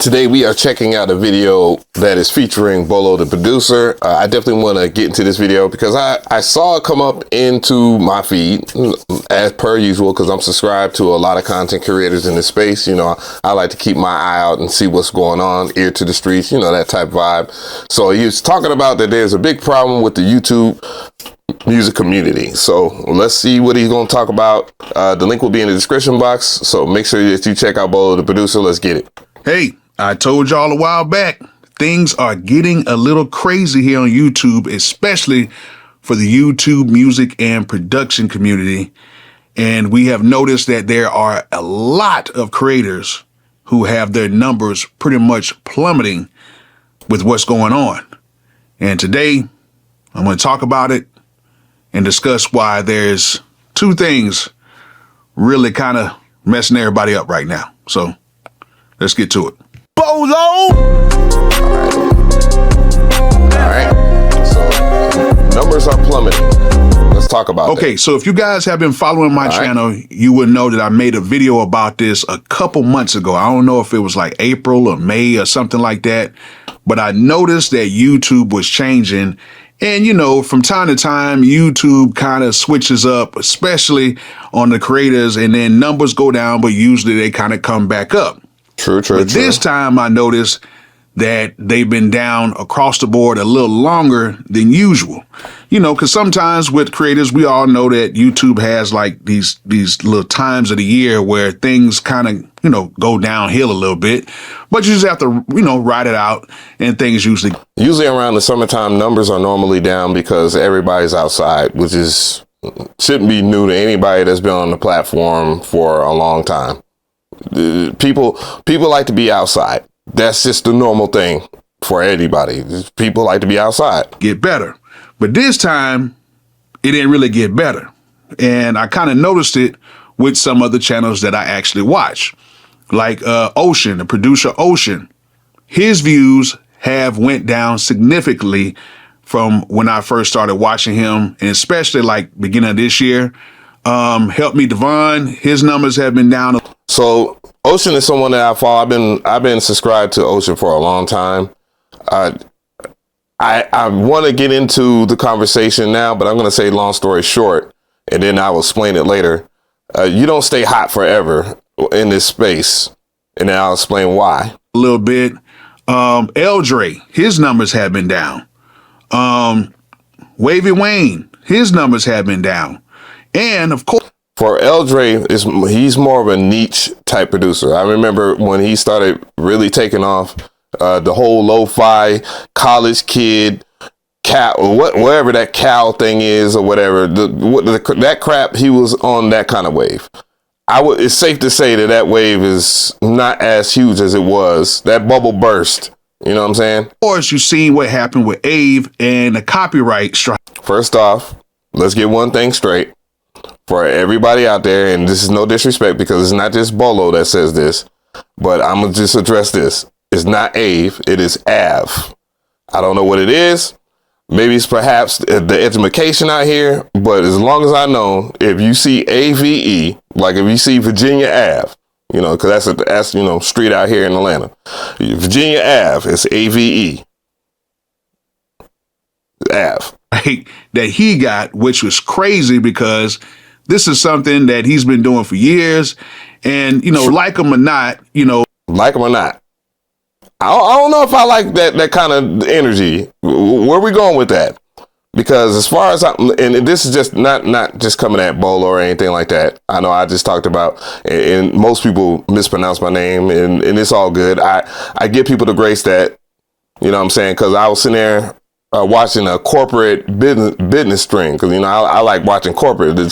Today we are checking out a video that is featuring Bolo, the producer. I definitely want to get into this video because I saw it come up into my feed as per usual, because I'm subscribed to a lot of content creators in this space. You know, I like to keep my eye out and see what's going on, ear to the streets, you know, that type of vibe. So he was talking about that there's a big problem with the YouTube music community. So let's see what he's going to talk about. The link will be in the description box, so make sure that you check out Bolo, the producer. Let's get it. Hey, I told y'all a while back, things are getting a little crazy here on YouTube, especially for the YouTube music and production community. And we have noticed that there are a lot of creators who have their numbers pretty much plummeting with what's going on. And today, I'm going to talk about it and discuss why there's two things really kind of messing everybody up right now. So let's get to it. Bolo! All right. So numbers are plummeting. Let's talk about Okay, that. so if you guys have been following my channel, you would know that I made a video about this a couple months ago. I don't know if it was like April or May or something like that, but I noticed that YouTube was changing. And, you know, from time to time, YouTube kind of switches up, especially on the creators, and then numbers go down, but usually they kind of come back up. True. But this time I noticed that they've been down across the board a little longer than usual. You know, because sometimes with creators, we all know that YouTube has like these little times of the year where things kind of, you know, go downhill a little bit. But you just have to, you know, ride it out, and things usually around the summertime, numbers are normally down because everybody's outside, which shouldn't be new to anybody that's been on the platform for a long time. People like to be outside. That's just the normal thing for anybody. People like to be outside. get better. But this time, it didn't really get better. And I kind of noticed it with some other channels that I actually watch. Like Ocean, the producer Ocean. His views have went down significantly from when I first started watching him, and especially like beginning of this year. Help Me Devon, his numbers have been down. So Ocean is someone that I follow. I've been subscribed to Ocean for a long time. I want to get into the conversation now, but I'm going to say long story short, and then I will explain it later. You don't stay hot forever in this space, and then I'll explain why. A little bit. Eldre, his numbers have been down. Wavy Wayne, his numbers have been down. And of course, for Eldre, he's more of a niche type producer. I remember when he started really taking off, the whole lo-fi college kid cow, whatever that cow thing is or whatever, that crap, he was on that kind of wave. It's safe to say that wave is not as huge as it was. That bubble burst. You know what I'm saying? of course, you've seen what happened with Ave and the copyright strike. First off, let's get one thing straight. For everybody out there, and this is no disrespect because it's not just Bolo that says this, but I'm going to just address this. It's not Ave, it is Av. I don't know what it is. Maybe it's perhaps the education out here, but as long as I know, if you see AVE, like if you see Virginia Ave, you know, because that's you know, street out here in Atlanta. Virginia Ave, it's AVE. Ave. Right, that he got, which was crazy because this is something that he's been doing for years. And, you know, like him or not, you know. Like him or not. I don't know if I like that kind of energy. Where are we going with that? Because as far as and this is just not just coming at Bolo or anything like that. I know I just talked about, and most people mispronounce my name, and it's all good. I give people the grace that, you know what I'm saying? Because I was sitting there watching a corporate business stream, because, you know, I like watching corporate, the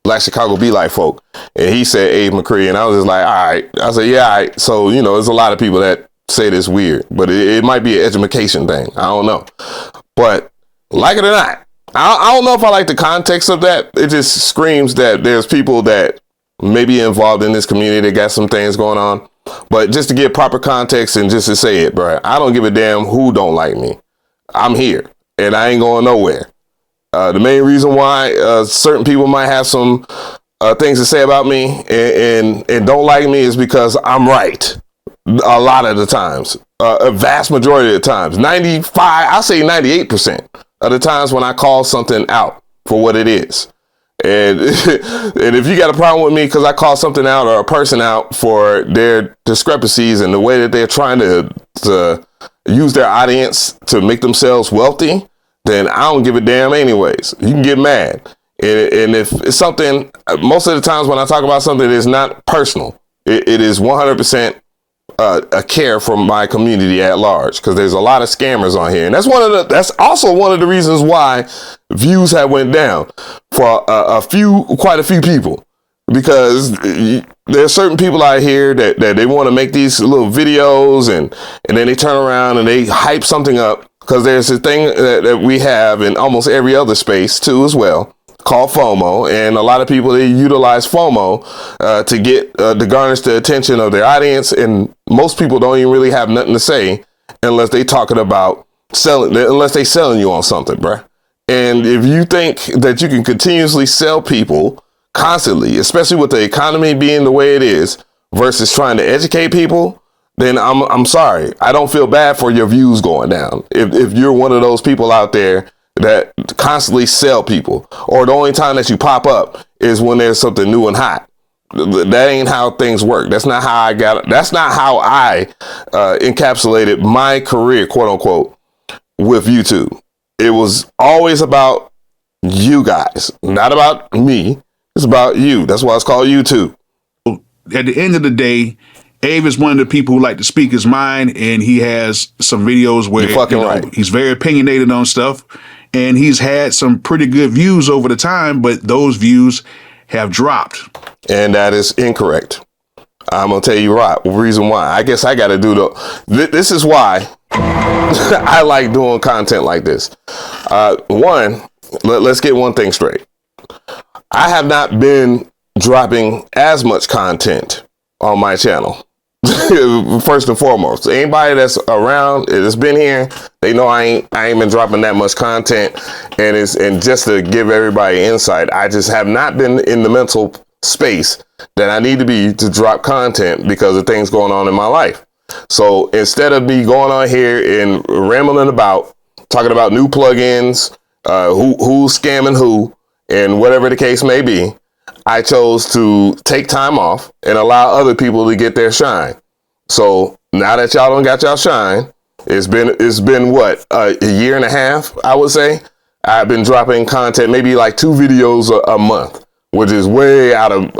Black Chicago be like folk. And he said McRee, and I was just like, all right. I said, yeah, all right. So, you know, there's a lot of people that say this weird, but it might be an education thing. I don't know. But like it or not, I don't know if I like the context of that. It just screams that there's people that may be involved in this community that got some things going on. But just to give proper context and just to say it, bro, I don't give a damn who don't like me. I'm here and I ain't going nowhere. The main reason why certain people might have some things to say about me and don't like me is because I'm right. a lot of the times, a vast majority of the times, 95, I'll say 98% of the times when I call something out for what it is. And and if you got a problem with me because I call something out or a person out for their discrepancies and the way that they're trying to use their audience to make themselves wealthy, then I don't give a damn anyways. You can get mad. And if it's something, most of the times when I talk about something, it's not personal. It is 100% a care for my community at large, because there's a lot of scammers on here, and that's also one of the reasons why views have went down for quite a few people, because there's certain people out here that they want to make these little videos and then they turn around and they hype something up, because there's a thing that we have in almost every other space too as well, called FOMO, and a lot of people, they utilize FOMO to get to garnish the attention of their audience, and most people don't even really have nothing to say unless they talking about unless they selling you on something, bruh. And if you think that you can continuously sell people constantly, especially with the economy being the way it is, versus trying to educate people, then I'm sorry. I don't feel bad for your views going down. If you're one of those people out there that constantly sell people, or the only time that you pop up is when there's something new and hot. That ain't how things work. That's not how I encapsulated my career, quote unquote, with YouTube. It was always about you guys, not about me. It's about you. That's why it's called YouTube. At the end of the day, Abe is one of the people who like to speak his mind, and he has some videos where right. He's very opinionated on stuff, and he's had some pretty good views over the time, but those views have dropped. And that is incorrect. I'm going to tell you right. Reason why. I guess I got to do this is why I like doing content like this. One, let's get one thing straight. I have not been dropping as much content on my channel. First and foremost, anybody that's around, that's been here, they know I ain't been dropping that much content. And just to give everybody insight, I just have not been in the mental space that I need to be to drop content because of things going on in my life. So instead of me going on here and rambling about, talking about new plugins, who's scamming who, and whatever the case may be, I chose to take time off and allow other people to get their shine. So now that y'all don't got y'all shine, it's been what, a year and a half, I would say. I've been dropping content, maybe like 2 videos a month, which is way out of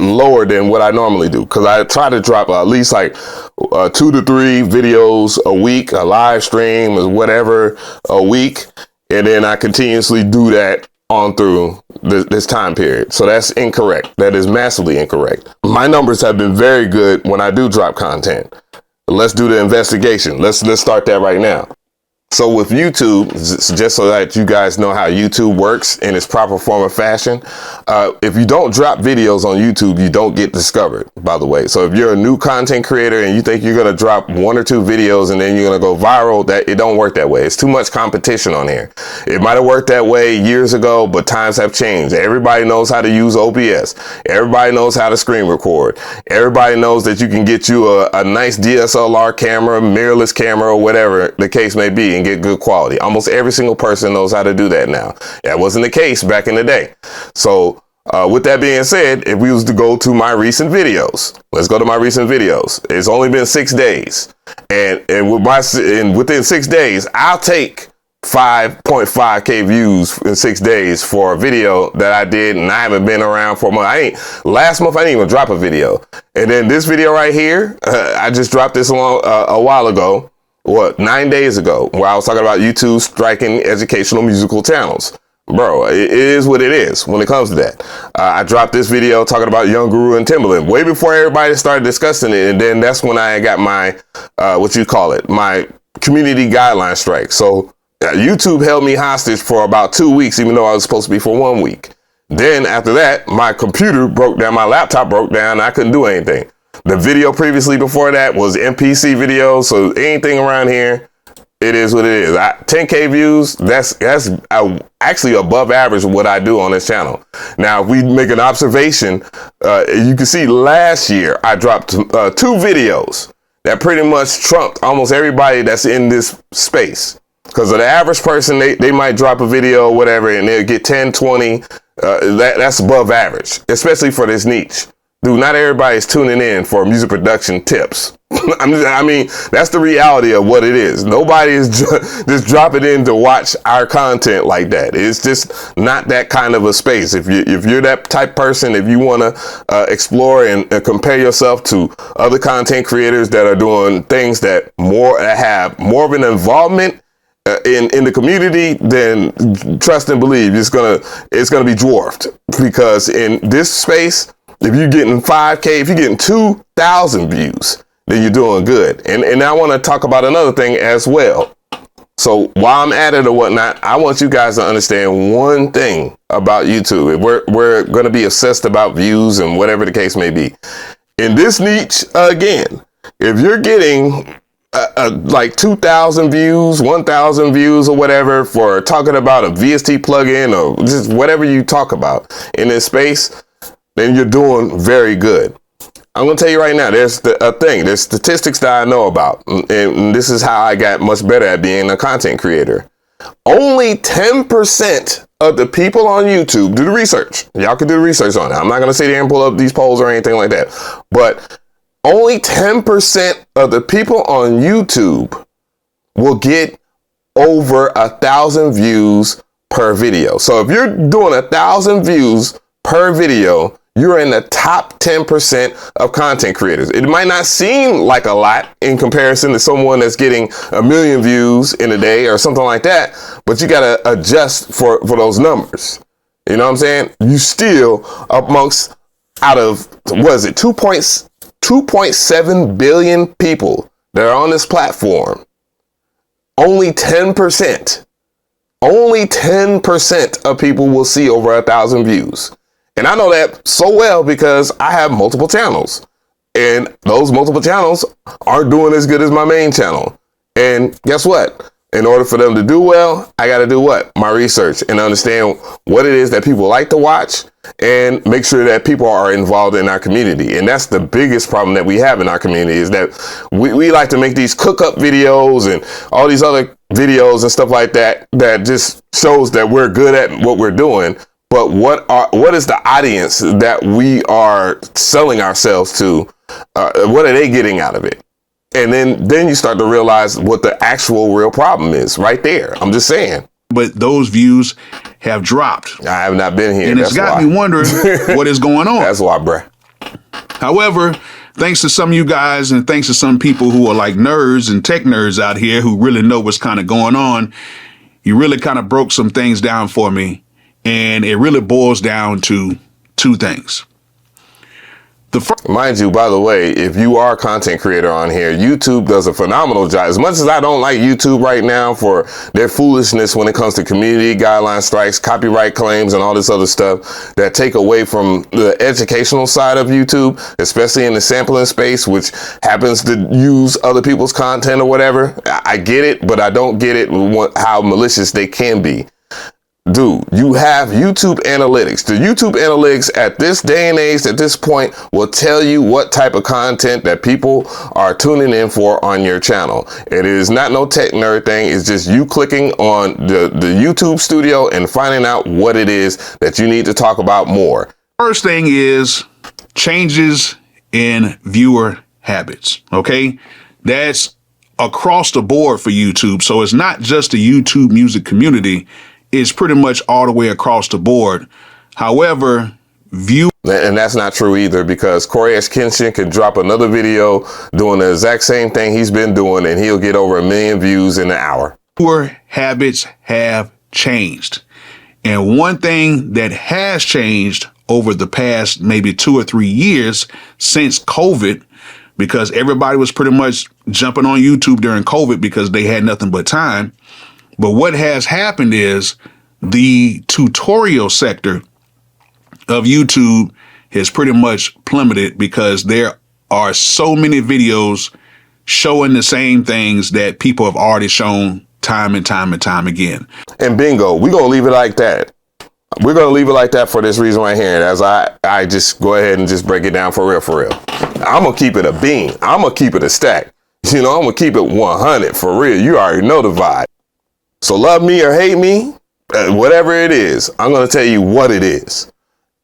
lower than what I normally do. Cause I try to drop at least like 2 to 3 videos a week, a live stream or whatever a week. And then I continuously do that on through this time period. So that's incorrect. That is massively incorrect. My numbers have been very good when I do drop content. Let's do the investigation. Let's start that right now. So with YouTube, just so that you guys know how YouTube works in its proper form of fashion, if you don't drop videos on YouTube, you don't get discovered, by the way. So if you're a new content creator and you think you're going to drop 1 or 2 videos and then you're going to go viral, that it don't work that way. It's too much competition on here. It might have worked that way years ago, but times have changed. Everybody knows how to use OBS. Everybody knows how to screen record. Everybody knows that you can get you a nice DSLR camera, mirrorless camera, or whatever the case may be, and get good quality. Almost every single person knows how to do that now. That wasn't the case back in the day. So with that being said, if we was to go to my recent videos, let's go to my recent videos. It's only been 6 days, and within 6 days, I'll take 5.5K views in 6 days for a video that I did, and I haven't been around for a month. Last month I didn't even drop a video, and then this video right here, I just dropped this a while ago. 9 days ago, where I was talking about YouTube striking educational musical channels. Bro, it is what it is when it comes to that. I dropped this video talking about Young Guru and Timbaland way before everybody started discussing it, and then that's when I got my my community guideline strike. So YouTube held me hostage for about 2 weeks, even though I was supposed to be for 1 week. Then after that, my computer broke down, my laptop broke down, and I couldn't do anything. The video previously before that was MPC video, so anything around here, it is what it is. 10K views, that's actually above average of what I do on this channel. Now, if we make an observation, you can see last year I dropped 2 videos. that pretty much trumped almost everybody that's in this space. Because of the average person, they might drop a video or whatever, and they'll get 10, 20. That's above average, especially for this niche. Dude, not everybody's tuning in for music production tips. I mean, that's the reality of what it is. Nobody is just dropping in to watch our content like that. It's just not that kind of a space. If you're that type person, if you want to explore and compare yourself to other content creators that are doing things that have more of an involvement in the community, then trust and believe it's gonna be dwarfed, because in this space, if you're getting 5K, if you're getting 2,000 views, then you're doing good. And I want to talk about another thing as well. So while I'm at it or whatnot, I want you guys to understand one thing about YouTube. We're going to be obsessed about views and whatever the case may be. In this niche, again, if you're getting like 2,000 views, 1,000 views or whatever for talking about a VST plugin or just whatever you talk about in this space, then you're doing very good. I'm going to tell you right now, there's statistics that I know about, and this is how I got much better at being a content creator. Only 10% of the people on YouTube do the research. Y'all can do the research on it. I'm not going to sit there and pull up these polls or anything like that, but only 10% of the people on YouTube will get over 1,000 views per video. So if you're doing 1,000 views per video, you're in the top 10% of content creators. It might not seem like a lot in comparison to someone that's getting 1 million views in a day or something like that, but you got to adjust for those numbers. You know what I'm saying? You still amongst, out of, what is it, 2.7 billion people that are on this platform, only 10% of people will see over 1,000 views. And I know that so well because I have multiple channels, and those multiple channels aren't doing as good as my main channel. And guess what? In order for them to do well, I got to do what? My research, and understand what it is that people like to watch, and make sure that people are involved in our community. And that's the biggest problem that we have in our community, is that we like to make these cook up videos and all these other videos and stuff like that, that just shows that we're good at what we're doing. But what is the audience that we are selling ourselves to? What are they getting out of it? And then you start to realize what the actual real problem is right there. I'm just saying. But those views have dropped. I have not been here. And it's got me wondering what is going on. That's why, bruh. However, thanks to some of you guys, and thanks to some people who are like nerds and tech nerds out here who really know what's kind of going on, you really kind of broke some things down for me. And it really boils down to two things. Mind you, by the way, if you are a content creator on here, YouTube does a phenomenal job. As much as I don't like YouTube right now for their foolishness when it comes to community guideline strikes, copyright claims, and all this other stuff that take away from the educational side of YouTube, especially in the sampling space, which happens to use other people's content or whatever. I get it, but I don't get it how malicious they can be. Dude, you have YouTube analytics. The YouTube analytics at this day and age, at this point, will tell you what type of content that people are tuning in for on your channel. It is not no tech nerd thing. It's just you clicking on the YouTube studio and finding out what it is that you need to talk about more. First thing is changes in viewer habits. Okay, that's across the board for YouTube. So it's not just the YouTube music community. It's pretty much all the way across the board. However, and that's not true either, because Corey S. Kenshin could drop another video doing the exact same thing he's been doing, and he'll get over 1 million views in an hour. Viewer habits have changed. And one thing that has changed over the past maybe 2 or 3 years since COVID, because everybody was pretty much jumping on YouTube during COVID because they had nothing but time. But what has happened is the tutorial sector of YouTube has pretty much plummeted, because there are so many videos showing the same things that people have already shown time and time and time again. And bingo, we're going to leave it like that. We're going to leave it like that for this reason right here. As I just go ahead and just break it down for real, for real. I'm gonna keep it a bean. I'm gonna keep it a stack. You know, I'm gonna keep it 100 for real. You already know the vibe. So love me or hate me, whatever it is, I'm gonna tell you what it is.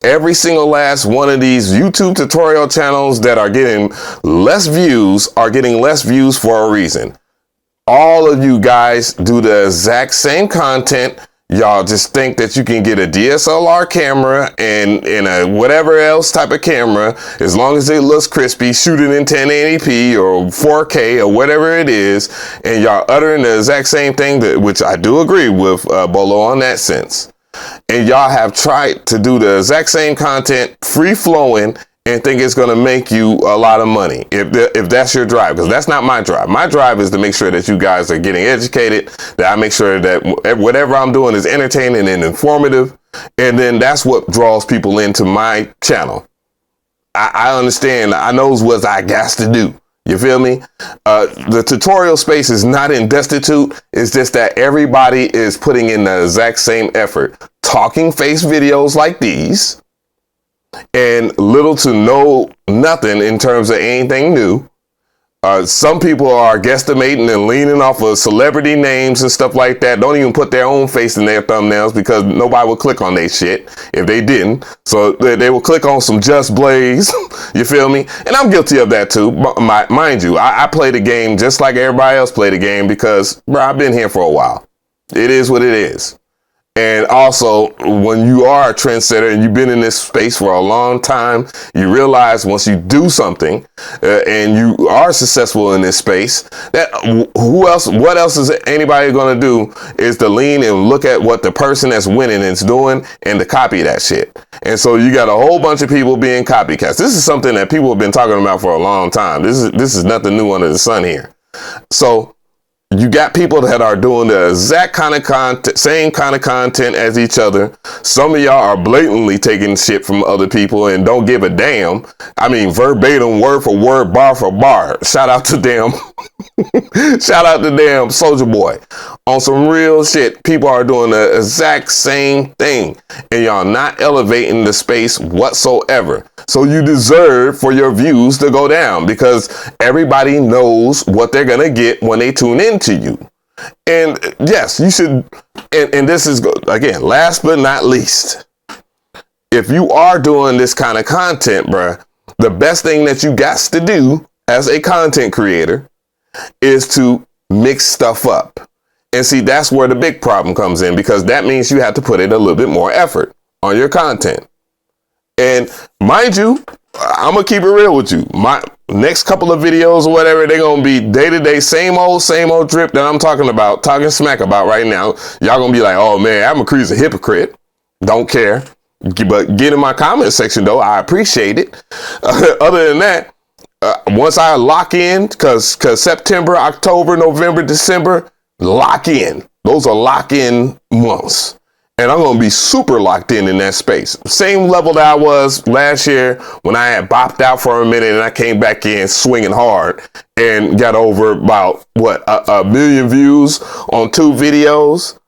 Every single last one of these YouTube tutorial channels that are getting less views are getting less views for a reason. All of you guys do the exact same content. Y'all just think that you can get a DSLR camera and a whatever else type of camera, as long as it looks crispy, shoot it in 1080p or 4K or whatever it is, and y'all uttering the exact same thing, which I do agree with Bolo on that sense. And y'all have tried to do the exact same content, free flowing, and think it's going to make you a lot of money if that's your drive, because that's not my drive. My drive is to make sure that you guys are getting educated, that I make sure that whatever I'm doing is entertaining and informative, and then that's what draws people into my channel. I understand. I knows what I got to do. You feel me? The tutorial space is not in destitute. It's just that everybody is putting in the exact same effort. Talking face videos like these, and little to no nothing in terms of anything new. Some people are guesstimating and leaning off of celebrity names and stuff like that. Don't even put their own face in their thumbnails because nobody would click on their shit if they didn't. So they will click on some Just Blaze. You feel me? And I'm guilty of that too. Mind you, I play the game just like everybody else play the game because, bro, I've been here for a while. It is what it is. And also, when you are a trendsetter and you've been in this space for a long time, you realize once you do something and you are successful in this space, that what else is anybody going to do is to lean and look at what the person that's winning is doing and to copy that shit. And so you got a whole bunch of people being copycats. This is something that people have been talking about for a long time. This is nothing new under the sun here. So you got people that are doing the exact kind of content, same kind of content as each other. Some of y'all are blatantly taking shit from other people and don't give a damn. I mean, verbatim, word for word, bar for bar. Shout out to damn Soulja Boy. On some real shit, people are doing the exact same thing, and y'all not elevating the space whatsoever. So you deserve for your views to go down because everybody knows what they're gonna get when they tune into you. And yes, you should. And this is, again, last but not least, if you are doing this kind of content, bruh, the best thing that you got to do as a content creator is to mix stuff up. And see, that's where the big problem comes in, because that means you have to put in a little bit more effort on your content. And mind you, I'm going to keep it real with you. My next couple of videos or whatever, they're going to be day-to-day, same old drip that I'm talking smack about right now. Y'all going to be like, oh man, McRee's a hypocrite. Don't care. But get in my comment section though. I appreciate it. Other than that, once I lock in, cause September, October, November, December, lock in. Those are lock in months. And I'm going to be super locked in that space. Same level that I was last year when I had bopped out for a minute and I came back in swinging hard and got over about, what, a million views on 2 videos,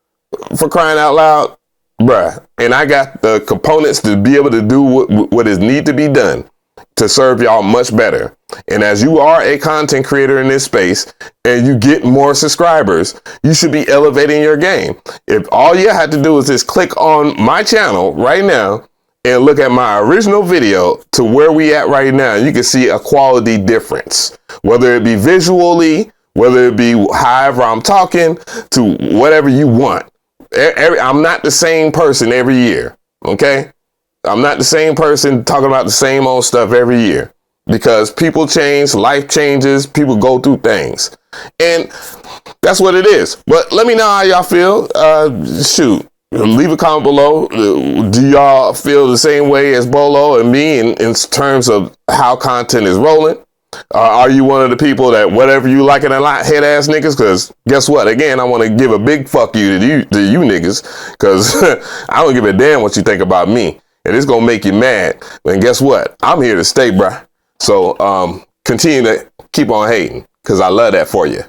for crying out loud. Bruh. And I got the components to be able to do what is need to be done to serve y'all much better. And as you are a content creator in this space and you get more subscribers, you should be elevating your game. If all you had to do is just click on my channel right now and look at my original video to where we at right now, you can see a quality difference, whether it be visually, whether it be however I'm talking, to whatever you want. I'm not the same person every year. Okay. I'm not the same person talking about the same old stuff every year, because people change, life changes, people go through things, and that's what it is. But let me know how y'all feel. Shoot, leave a comment below. Do y'all feel the same way as Bolo and me in terms of how content is rolling? Are you one of the people that whatever you like it a lot, head ass niggas? Because guess what? Again, I want to give a big fuck you to you niggas, because I don't give a damn what you think about me. And it's going to make you mad. And guess what? I'm here to stay, bruh. So continue to keep on hating, because I love that for you.